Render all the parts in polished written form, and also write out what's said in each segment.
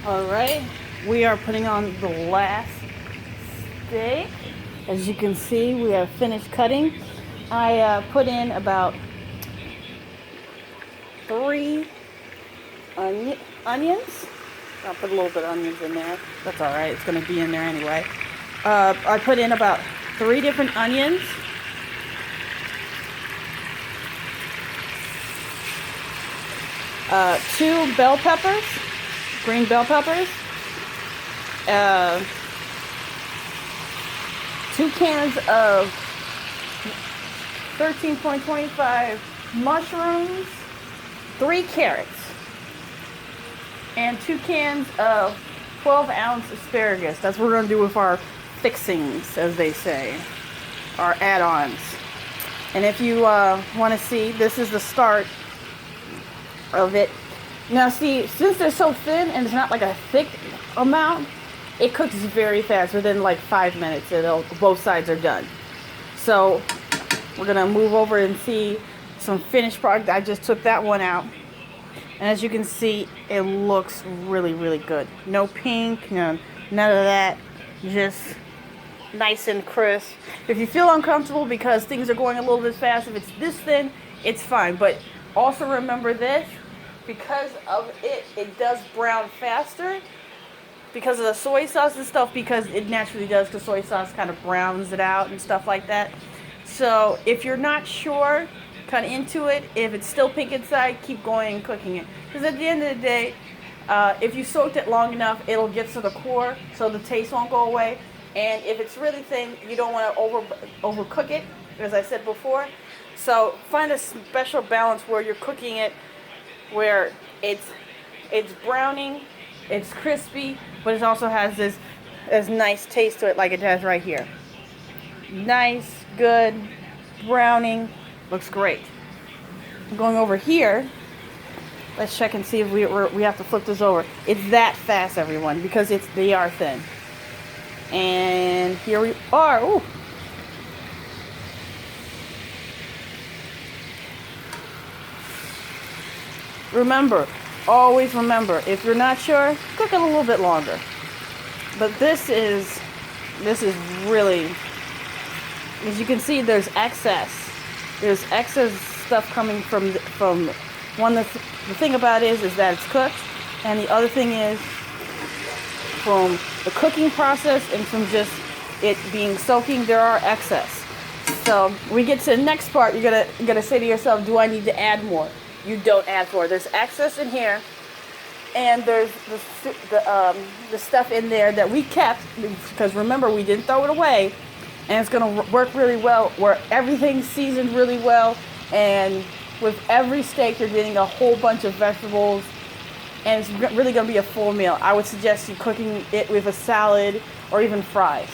Alright, we are putting on the last steak. As you can see, we have finished cutting. I put in about 3 onions. I'll put a little bit of onions in there. That's alright, it's going to be in there anyway. I put in about 3 different onions. Two bell peppers, green bell peppers, 2 cans of 13.25 mushrooms, 3 carrots, and 2 cans of 12-ounce asparagus. That's what we're going to do with our fixings, as they say, our add-ons. And if you want to see, this is the start of it. Now see, since they're so thin and it's not like a thick amount, it cooks very fast. Within like 5 minutes, both sides are done. So we're gonna move over and see some finished product. I just took that one out, and as you can see, it looks really, really good. No pink, none of that. Just nice and crisp. If you feel uncomfortable because things are going a little bit fast, if it's this thin, it's fine. But also remember this, because of it does brown faster because of the soy sauce and stuff, because it naturally does, because soy sauce kind of browns it out and stuff like that. So if you're not sure, cut into it. If it's still pink inside, keep going and cooking it. Because at the end of the day, if you soaked it long enough, it'll get to the core, so the taste won't go away. And if it's really thin, you don't want to overcook it, as I said before. So find a special balance where you're cooking it, where it's browning, it's crispy, but it also has this nice taste to it, like it has right here. Nice, good browning, looks great. Going over here, let's check and see if we have to flip this over. It's that fast, everyone, because they are thin. And here we are. Ooh. Remember, always remember, if you're not sure, cook it a little bit longer. But this is really, as you can see, there's excess. There's excess stuff coming from one. The thing about it is that it's cooked, and the other thing is from the cooking process and from just it being soaking, there are excess. So we get to the next part, you're gonna say to yourself, do I need to add more? You don't add more. There's excess in here, and there's the stuff in there that we kept, because remember, we didn't throw it away, and it's gonna work really well, where everything's seasoned really well, and with every steak you're getting a whole bunch of vegetables, and it's really gonna be a full meal. I would suggest you cooking it with a salad or even fries,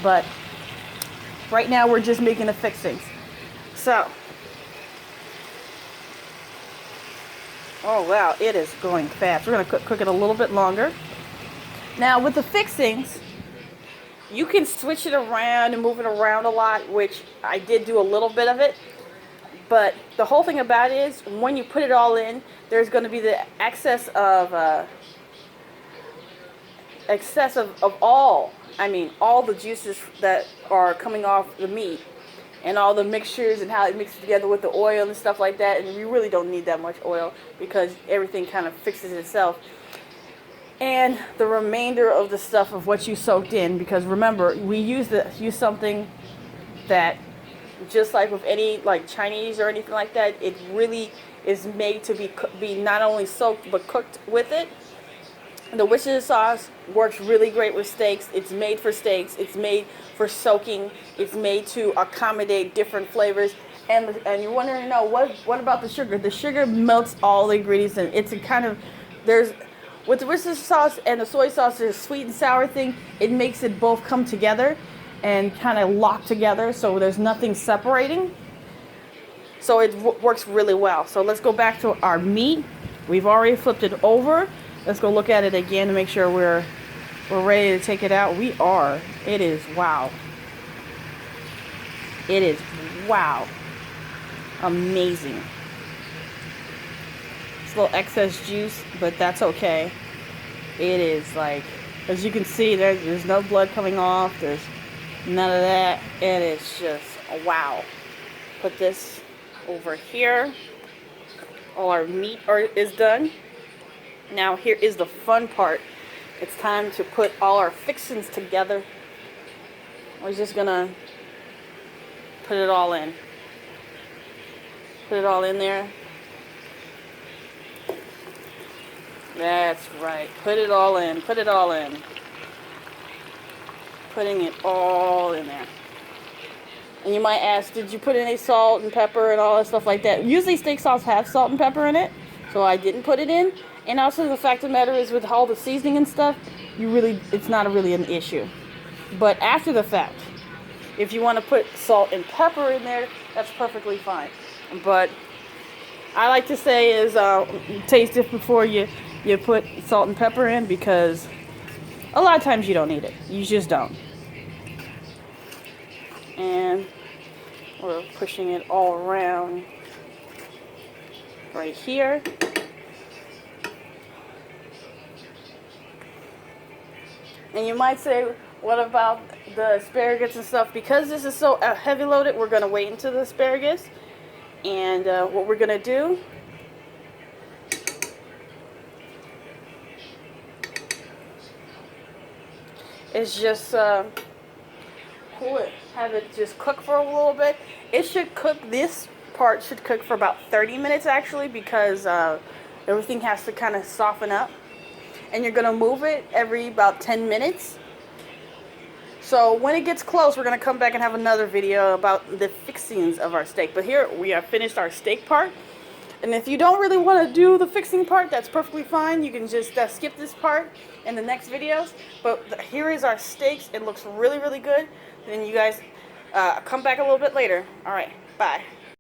but right now we're just making the fixings. So, oh wow, it is going fast. We're going to cook it a little bit longer. Now with the fixings, you can switch it around and move it around a lot, which I did do a little bit of it. But the whole thing about it is, when you put it all in, there's going to be the excess of all the juices that are coming off the meat, and all the mixtures and how it mixes together with the oil and stuff like that. And you really don't need that much oil, because everything kind of fixes itself. And the remainder of the stuff of what you soaked in, because remember, we use something that, just like with any like Chinese or anything like that, it really is made to be not only soaked but cooked with it. The Worcestershire sauce works really great with steaks. It's made for steaks. It's made for soaking. It's made to accommodate different flavors. And you're wondering, what about the sugar? The sugar melts all the ingredients, and it's a kind of, with the Worcestershire sauce and the soy sauce, there's a sweet and sour thing. It makes it both come together and kind of lock together, so there's nothing separating. So it works really well. So let's go back to our meat. We've already flipped it over. Let's go look at it again to make sure we're ready to take it out. We are. It is wow. It is wow. Amazing. It's a little excess juice, but that's okay. It is like, as you can see, there's no blood coming off. There's none of that. It is just, wow. Put this over here. All our meat is done. Now here is the fun part. It's time to put all our fixings together. We're just gonna put it all in. Put it all in there. That's right. Put it all in. Put it all in. Putting it all in there. And you might ask, did you put any salt and pepper and all that stuff like that? Usually steak sauce has salt and pepper in it, so I didn't put it in. And also the fact of the matter is, with all the seasoning and stuff, it's not really an issue. But after the fact, if you want to put salt and pepper in there, that's perfectly fine. But I like to say is taste it before you put salt and pepper in, because a lot of times you don't need it. You just don't. And we're pushing it all around right here. And you might say, what about the asparagus and stuff? Because this is so heavy loaded, we're going to wait until the asparagus. And what we're going to do is just cool it. Have it just cook for a little bit. It should cook, this part should cook for about 30 minutes actually, because everything has to kind of soften up. And you're going to move it every about 10 minutes. So when it gets close, we're going to come back and have another video about the fixings of our steak. But here we have finished our steak part. And if you don't really want to do the fixing part, that's perfectly fine. You can just skip this part in the next videos. But here is our steaks. It looks really, really good. Then you guys come back a little bit later. All right, bye.